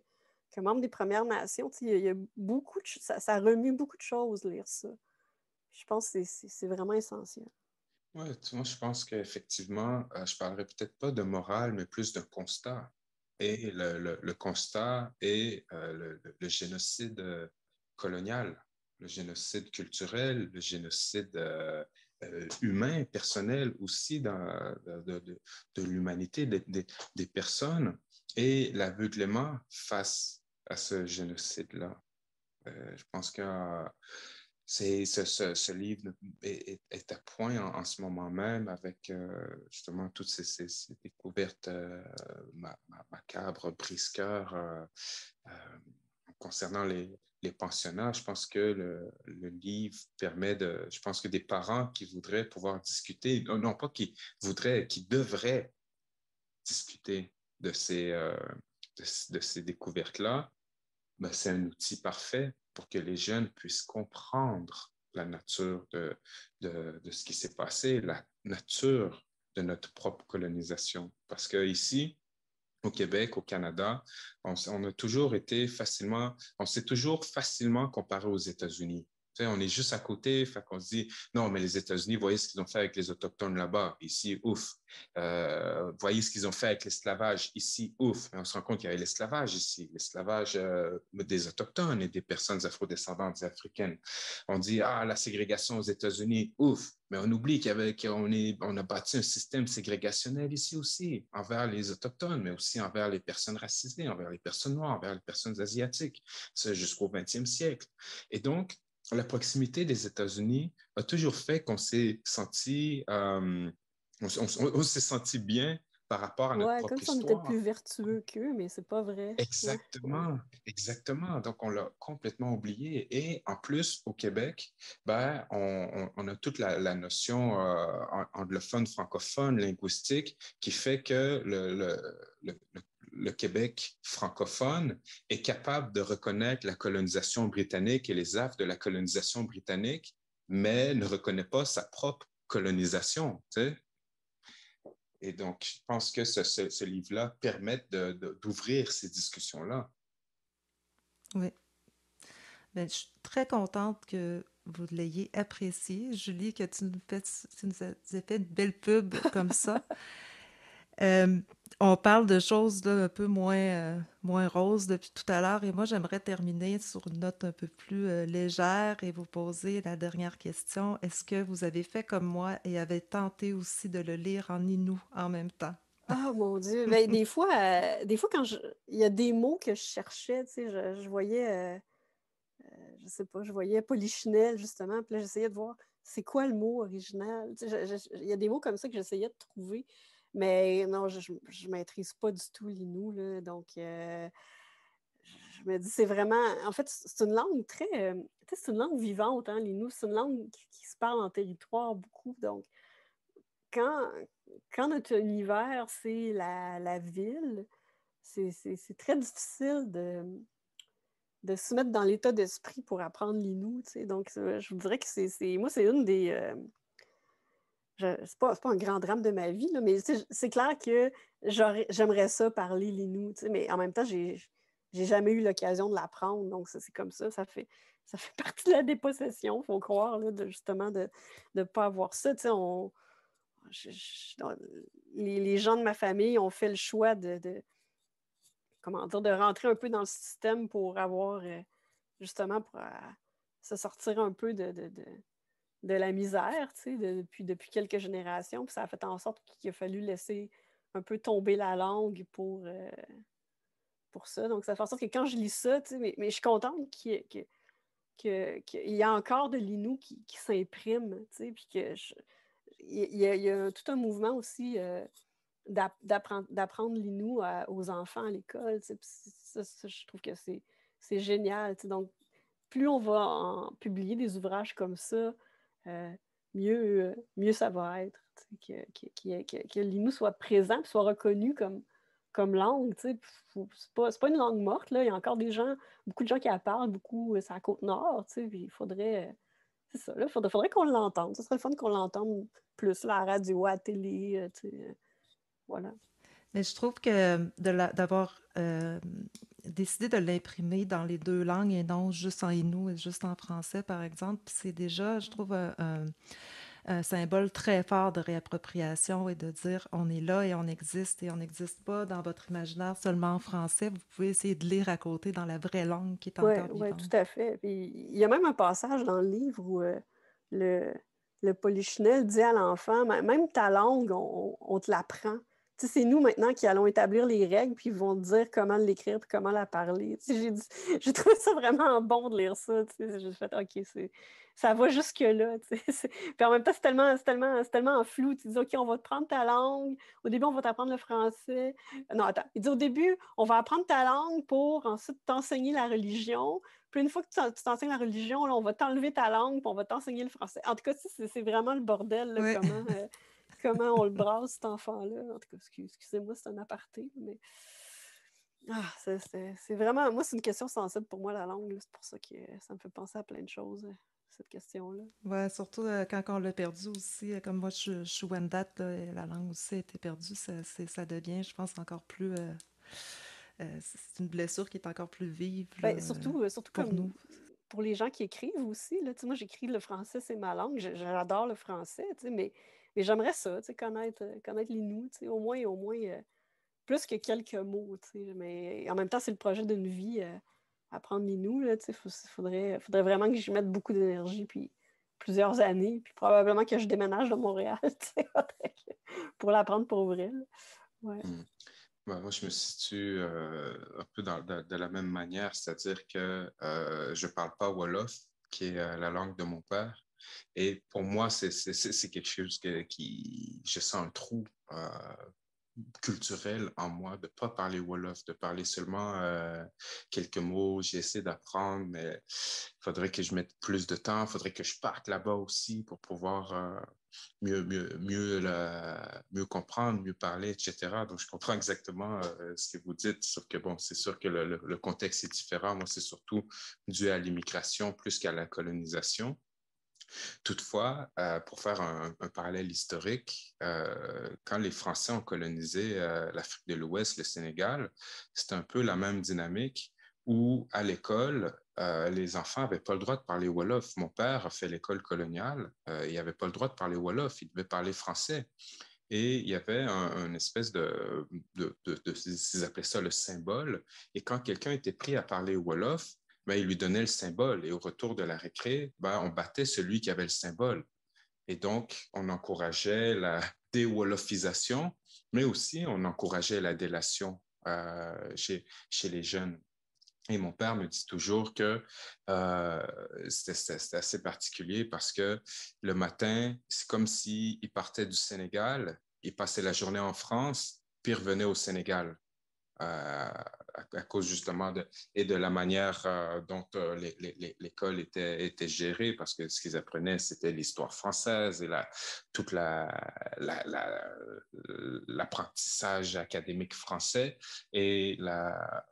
membre des Premières Nations. Il y a beaucoup ça remue beaucoup de choses, lire ça. Je pense que c'est vraiment essentiel. Oui, moi, je pense qu'effectivement, je parlerai peut-être pas de morale, mais plus d'un constat. Et le constat est le génocide colonial, le génocide culturel, le génocide humain, personnel aussi de l'humanité, des personnes, et l'aveuglement face à ce génocide-là. Je pense que ce livre est à point en ce moment même avec justement toutes ces découvertes macabres, brise-cœur concernant les pensionnats. Je pense que le livre permet je pense que des parents qui voudraient pouvoir discuter, non pas qui voudraient, qui devraient discuter de ces découvertes-là, ben, c'est un outil parfait pour que les jeunes puissent comprendre la nature de ce qui s'est passé, la nature de notre propre colonisation. Parce qu'ici, au Québec, au Canada, on s'est toujours facilement comparé aux États-Unis. Tu sais, on est juste à côté, fait qu'on se dit, non, mais les États-Unis, voyez ce qu'ils ont fait avec les Autochtones là-bas, ici, ouf. Voyez ce qu'ils ont fait avec l'esclavage, ici, ouf. Et on se rend compte qu'il y avait l'esclavage ici, l'esclavage des Autochtones et des personnes afrodescendantes et africaines. On dit, ah, la ségrégation aux États-Unis, ouf. Mais on oublie qu'on a bâti un système ségrégationnel ici aussi, envers les Autochtones, mais aussi envers les personnes racisées, envers les personnes noires, envers les personnes asiatiques, ça jusqu'au 20e siècle. Et donc, la proximité des États-Unis a toujours fait qu'on s'est senti, on s'est senti bien par rapport à notre Ouais, comme propre si on était histoire. plus vertueux qu'eux, mais c'est pas vrai. Ouais, ouais. Exactement. Donc, on l'a complètement oublié. Et en plus, au Québec, ben, on a toute la notion anglophone, francophone, linguistique, qui fait que le Québec francophone est capable de reconnaître la colonisation britannique et les actes de la colonisation britannique, mais ne reconnaît pas sa propre colonisation. Tu sais? Et donc, je pense que ce livre-là permet d'ouvrir ces discussions-là. Oui. Ben, je suis très contente que vous l'ayez apprécié. Julie, que tu nous as fait une belle pub comme ça. Euh, on parle de choses là, un peu moins roses depuis tout à l'heure et moi j'aimerais terminer sur une note un peu plus légère et vous poser la dernière question. Est-ce que vous avez fait comme moi et avez tenté aussi de le lire en inou en même temps? Ah mon Dieu! Ben, des fois quand il y a des mots que je cherchais, tu sais, je voyais, je sais pas, je voyais polichinelle justement, puis là j'essayais de voir c'est quoi le mot original. Tu sais, il y a des mots comme ça que j'essayais de trouver, mais non, je maîtrise pas du tout l'inou, là, donc je me dis c'est vraiment, en fait, c'est une langue très, tu sais, c'est une langue vivante, hein, l'inou, c'est une langue qui se parle en territoire beaucoup, donc quand, quand notre univers, c'est la ville, c'est très difficile de se mettre dans l'état d'esprit pour apprendre l'inou. Tu sais. Donc, je vous dirais que moi, c'est une des... c'est pas un grand drame de ma vie, là, mais c'est clair que j'aimerais ça parler l'inou. Tu sais, mais en même temps, j'ai jamais eu l'occasion de l'apprendre. Donc, c'est comme ça fait partie de la dépossession, il faut croire, là, justement, de ne pas avoir ça. Tu sais, les gens de ma famille ont fait le choix comment dire, de rentrer un peu dans le système pour avoir, justement, pour se sortir un peu de la misère, tu sais, depuis quelques générations. Puis ça a fait en sorte qu'il a fallu laisser un peu tomber la langue pour ça. Donc, ça fait en sorte que quand je lis ça, tu sais, mais je suis contente qu'il y a encore de l'inou qui s'imprime, tu sais, puis il y a tout un mouvement aussi d'apprendre l'inou aux enfants à l'école. Tu sais, ça, je trouve que c'est génial. Tu sais. Donc, plus on va publier des ouvrages comme ça, mieux ça va être. Tu sais, que l'inou soit présent et soit reconnu comme langue. Tu sais. C'est pas une langue morte. Là. Il y a encore beaucoup de gens qui la parlent, beaucoup, c'est à la Côte-Nord. Tu sais, puis il faudrait... c'est ça, là, faudrait qu'on l'entende. Ce serait le fun qu'on l'entende plus là, à la radio, à la télé, tu sais, voilà. Mais je trouve que d'avoir décidé de l'imprimer dans les deux langues et non juste en inou et juste en français, par exemple, c'est déjà, je trouve, un symbole très fort de réappropriation et de dire on est là et on n'existe pas dans votre imaginaire seulement en français. Vous pouvez essayer de lire à côté dans la vraie langue qui est encore Oui, vivante. tout à fait. Puis, il y a même un passage dans le livre où le polichinelle dit à l'enfant, même ta langue, on te l'apprend. c'est nous maintenant qui allons établir les règles, puis ils vont dire comment l'écrire, puis comment la parler. J'ai trouvé ça vraiment bon de lire ça. J'ai fait, OK, ça va jusque-là. Puis en même temps, c'est tellement flou. Tu dis, OK, on va te prendre ta langue. Au début, on va t'apprendre le français. Non, attends. Il dit, au début, on va apprendre ta langue pour ensuite t'enseigner la religion. Puis une fois que tu t'enseignes la religion, là, on va t'enlever ta langue, puis on va t'enseigner le français. En tout cas, c'est vraiment le bordel, là, Oui. comment on le brasse, cet enfant-là. En tout cas, excusez-moi, c'est un aparté, mais c'est vraiment... Moi, c'est une question sensible pour moi, la langue. C'est pour ça que ça me fait penser à plein de choses, cette question-là. Ouais, surtout quand on l'a perdu aussi. Comme moi, je suis Wendat, là, la langue aussi a été perdue. Ça devient, je pense, encore plus... c'est une blessure qui est encore plus vive là, Surtout pour comme nous. pour les gens qui écrivent aussi. Là, moi, j'écris le français, c'est ma langue. J'adore le français, mais j'aimerais ça, connaître l'Innu, au moins, plus que quelques mots. Mais en même temps, c'est le projet d'une vie, apprendre l'Innu. Faudrait vraiment que j'y mette beaucoup d'énergie, puis plusieurs années, puis probablement que je déménage de Montréal pour l'apprendre pour vrai. Ouais. Ben, moi, je me situe un peu de la même manière, c'est-à-dire que je ne parle pas Wolof, qui est la langue de mon père. Et pour moi, c'est quelque chose qui... Je sens un trou culturel en moi de ne pas parler Wolof, de parler seulement quelques mots. J'essaie d'apprendre, mais il faudrait que je mette plus de temps. Il faudrait que je parte là-bas aussi pour pouvoir mieux comprendre, mieux parler, etc. Donc, je comprends exactement ce que vous dites, sauf que, bon, c'est sûr que le contexte est différent. Moi, c'est surtout dû à l'immigration plus qu'à la colonisation. Toutefois, pour faire un parallèle historique, quand les Français ont colonisé l'Afrique de l'Ouest, le Sénégal, c'est un peu la même dynamique où à l'école, les enfants n'avaient pas le droit de parler Wolof. Mon père a fait l'école coloniale, il n'avait pas le droit de parler Wolof, il devait parler français. Et il y avait une espèce ils appelaient ça le symbole. Et quand quelqu'un était pris à parler Wolof, ben, il lui donnait le symbole. Et au retour de la récré, ben, on battait celui qui avait le symbole. Et donc, on encourageait la déwolofisation, mais aussi on encourageait la délation chez les jeunes. Et mon père me dit toujours que c'était assez particulier parce que le matin, c'est comme s'il partait du Sénégal, il passait la journée en France, puis il revenait au Sénégal. À cause justement de la manière dont l'école était gérée, parce que ce qu'ils apprenaient, c'était l'histoire française et toute l'apprentissage académique français et la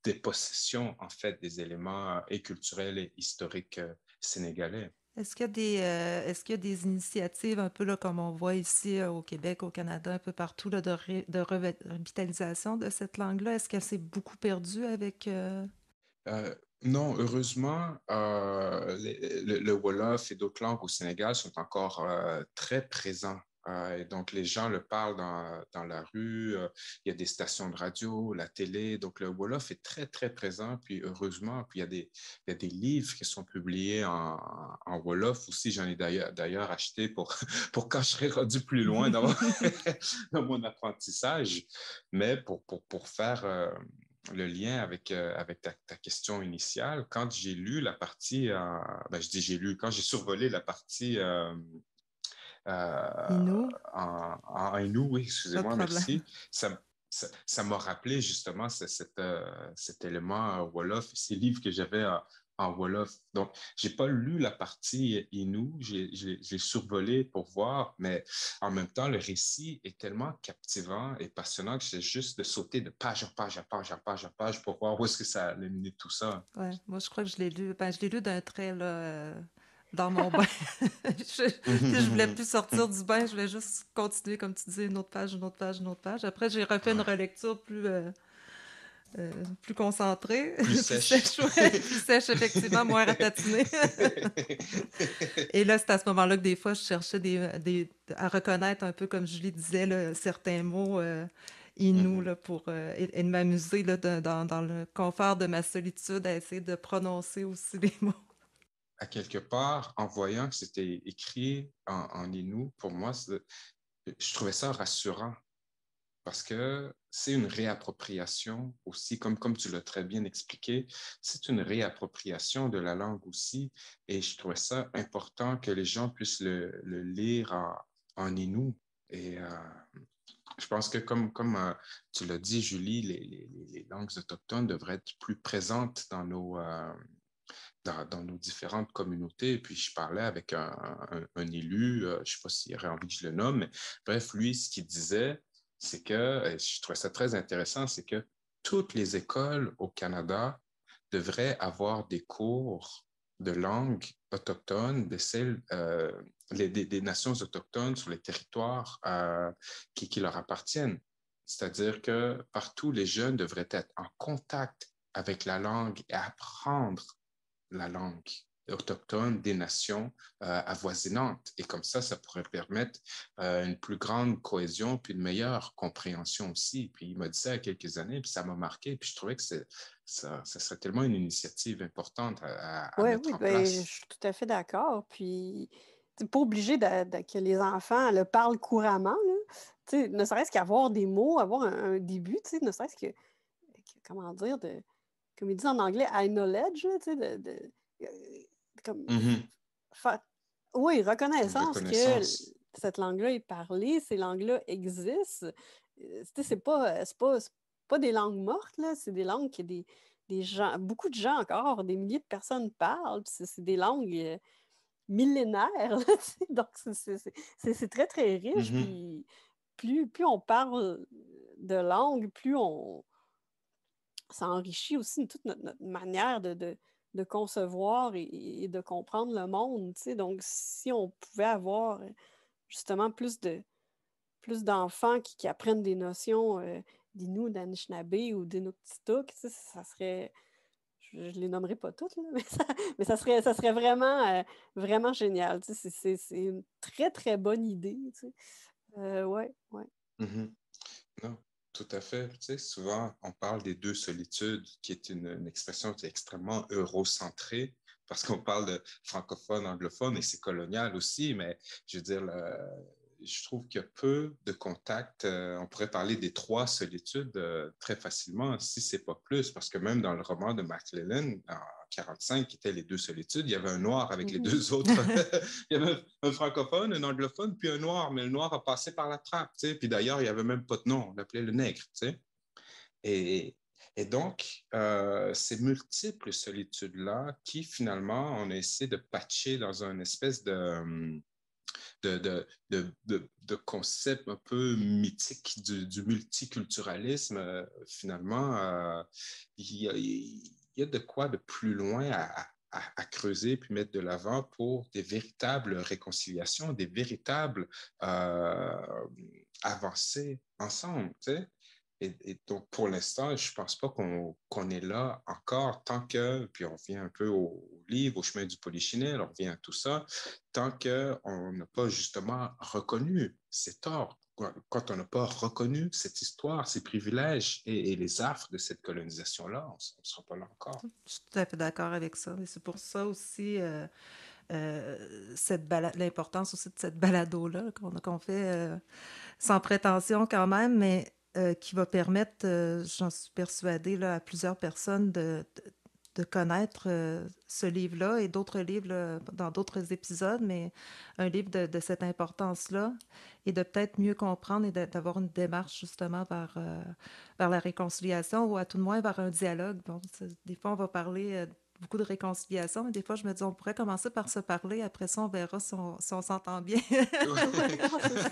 dépossession, en fait, des éléments et culturels et historiques sénégalais. Est-ce qu'il y a des initiatives un peu là, comme on voit ici au Québec, au Canada, un peu partout, là, de revitalisation de cette langue-là? Est-ce qu'elle s'est beaucoup perdue avec... Non, heureusement, le Wolof et d'autres langues au Sénégal sont encore très présents. Et donc, les gens le parlent dans la rue, il y a des stations de radio, la télé. Donc, le Wolof est très, très présent. Puis, heureusement, puis il y a des livres qui sont publiés en Wolof aussi. J'en ai d'ailleurs acheté pour quand je serai rendu plus loin dans mon apprentissage. Mais pour faire le lien avec ta question initiale, quand j'ai lu la partie, je dis j'ai lu, quand j'ai survolé la partie Innu? en Innu, oui, Pas de excusez-moi, problème. merci, ça m'a rappelé justement cet élément Wolof, ces livres que j'avais en Wolof. Donc, j'ai pas lu la partie Innu, j'ai survolé pour voir, mais en même temps, le récit est tellement captivant et passionnant que c'est juste de sauter de page en page, à page, à page, à page pour voir où est-ce que ça allait mener tout ça. Ouais, moi, je crois que je l'ai lu. Ben, je l'ai lu d'un trait, là, dans mon bain. Je voulais plus sortir du bain, je voulais juste continuer, comme tu dis, une autre page, une autre page, une autre page. Après, j'ai refait une relecture plus concentrée, Plus plus sèche. sèche, ouais, plus sèche, effectivement, moins ratatinée. Et là, c'est à ce moment-là que des fois, je cherchais à reconnaître un peu, comme Julie disait, là, certains mots Innu, là, et de m'amuser là, dans le confort de ma solitude à essayer de prononcer aussi les mots. À quelque part, en voyant que c'était écrit en Innu, pour moi, je trouvais ça rassurant parce que c'est une réappropriation aussi, comme tu l'as très bien expliqué, c'est une réappropriation de la langue aussi. Et je trouvais ça important que les gens puissent le lire en Innu. Et je pense que comme tu l'as dit, Julie, les langues autochtones devraient être plus présentes dans nos différentes communautés. Et puis, je parlais avec un élu, je ne sais pas s'il aurait envie que je le nomme, mais bref, lui, ce qu'il disait, c'est que, et je trouvais ça très intéressant, c'est que toutes les écoles au Canada devraient avoir des cours de langue autochtone des nations autochtones sur les territoires qui leur appartiennent. C'est-à-dire que partout, les jeunes devraient être en contact avec la langue et apprendre la langue autochtone des nations avoisinantes. Et comme ça pourrait permettre une plus grande cohésion puis une meilleure compréhension aussi. Puis il m'a dit ça il y a quelques années, puis ça m'a marqué. Puis je trouvais que ça serait tellement une initiative importante à Oui, mettre oui, en ben, je place. suis tout à fait d'accord. Puis, c'est pas obligé que les enfants le parlent couramment, là. Tu sais, ne serait-ce qu'avoir des mots, avoir un début, tu sais, ne serait-ce comment dire, comme ils disent en anglais, acknowledge, là, tu sais, euh, comme, Mhm. fa- oui, Une reconnaissance que reconnaissance. cette langue-là est parlée, ces langues-là existent. Tu sais, c'est pas des langues mortes, là, c'est des langues que des gens, beaucoup de gens encore, des milliers de personnes parlent, puis c'est des langues millénaires, là, tu sais. Donc c'est très, très riche, Mhm. puis plus on parle de langue, ça enrichit aussi toute notre manière de concevoir et de comprendre le monde, tu sais. Donc, si on pouvait avoir justement plus d'enfants qui apprennent des notions d'Innu, d'Anishinaabe ou d'Inuktitut, tu sais, ça serait, je ne les nommerai pas toutes, là, mais ça serait vraiment, vraiment génial. Tu sais, c'est une très, très bonne idée. Tu sais. Ouais, ouais. Mhm. Non, tout à fait. Tu sais, souvent, on parle des deux solitudes, qui est une expression qui est extrêmement eurocentrée, parce qu'on parle de francophone, anglophone, et c'est colonial aussi, mais je veux dire, je trouve qu'il y a peu de contacts. On pourrait parler des trois solitudes très facilement, si c'est pas plus, parce que même dans le roman de McLellan, en 45, qui était Les deux solitudes, il y avait un noir avec les Mhm. deux autres. Il y avait un francophone, un anglophone, puis un noir, mais le noir a passé par la trappe, tu sais. Puis d'ailleurs, il n'y avait même pas de nom, on l'appelait le nègre, tu sais. Et, et donc, ces multiples solitudes-là, qui finalement, on a essayé de patcher dans une espèce de concept un peu mythique du multiculturalisme, finalement, il y a de quoi de plus loin à creuser puis mettre de l'avant pour des véritables réconciliations, des véritables euh, avancées ensemble, tu sais. Et donc, pour l'instant, je ne pense pas qu'on est là encore tant que, puis on revient un peu au livre, au chemin du polichinelle, on revient à tout ça, tant qu'on n'a pas justement reconnu ces torts, quand on n'a pas reconnu cette histoire, ces privilèges et les affres de cette colonisation-là, on ne sera pas là encore. Je suis tout à fait d'accord avec ça. Et c'est pour ça aussi l'importance aussi de cette balado-là qu'on fait sans prétention quand même, mais qui va permettre, j'en suis persuadée, là, à plusieurs personnes de connaître ce livre-là et d'autres livres là, dans d'autres épisodes, mais un livre de cette importance-là et de peut-être mieux comprendre et d'avoir une démarche justement vers la réconciliation ou à tout le moins vers un dialogue. Bon, des fois, on va parler beaucoup de réconciliation, mais des fois, je me dis, on pourrait commencer par se parler, après ça, on verra si on s'entend bien. Non, c'est ça.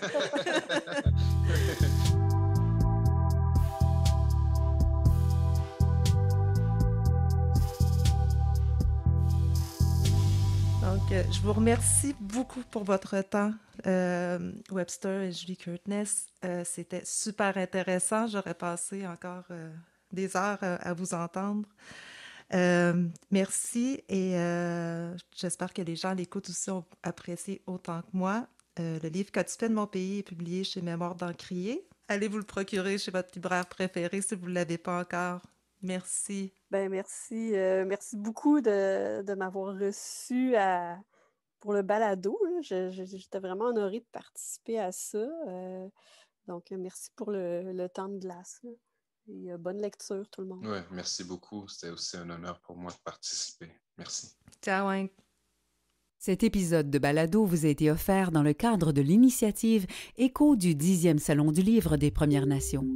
Donc, je vous remercie beaucoup pour votre temps, Webster et Julie Curtness. C'était super intéressant. J'aurais passé encore des heures à vous entendre. Merci et j'espère que les gens à l'écoute aussi ont apprécié autant que moi. Le livre Que tu fais de mon pays est publié chez Mémoire d'Encrier. Allez vous le procurer chez votre libraire préféré si vous ne l'avez pas encore. Merci. Ben, merci beaucoup de m'avoir reçu pour le balado, là. J'étais vraiment honorée de participer à ça. Donc, merci pour le temps de glace. Là. Et bonne lecture, tout le monde. Oui, merci beaucoup. C'était aussi un honneur pour moi de participer. Merci. Ciao, Hank. Cet épisode de Balado vous a été offert dans le cadre de l'initiative Écho du 10e Salon du Livre des Premières Nations.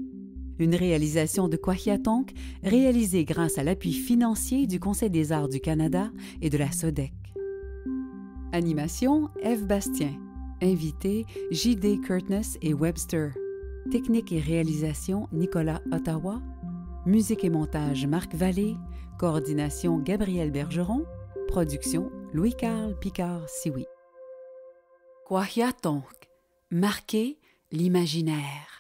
Une réalisation de Kwahiatonk, réalisée grâce à l'appui financier du Conseil des arts du Canada et de la SODEC. Animation, Ève Bastien. Invités, J.D. Curtness et Webster. Technique et réalisation, Nicolas Ottawa. Musique et montage, Marc Vallée. Coordination, Gabriel Bergeron. Production, Louis-Carl Picard-Sioui. Kwahiatonk, marquer l'imaginaire.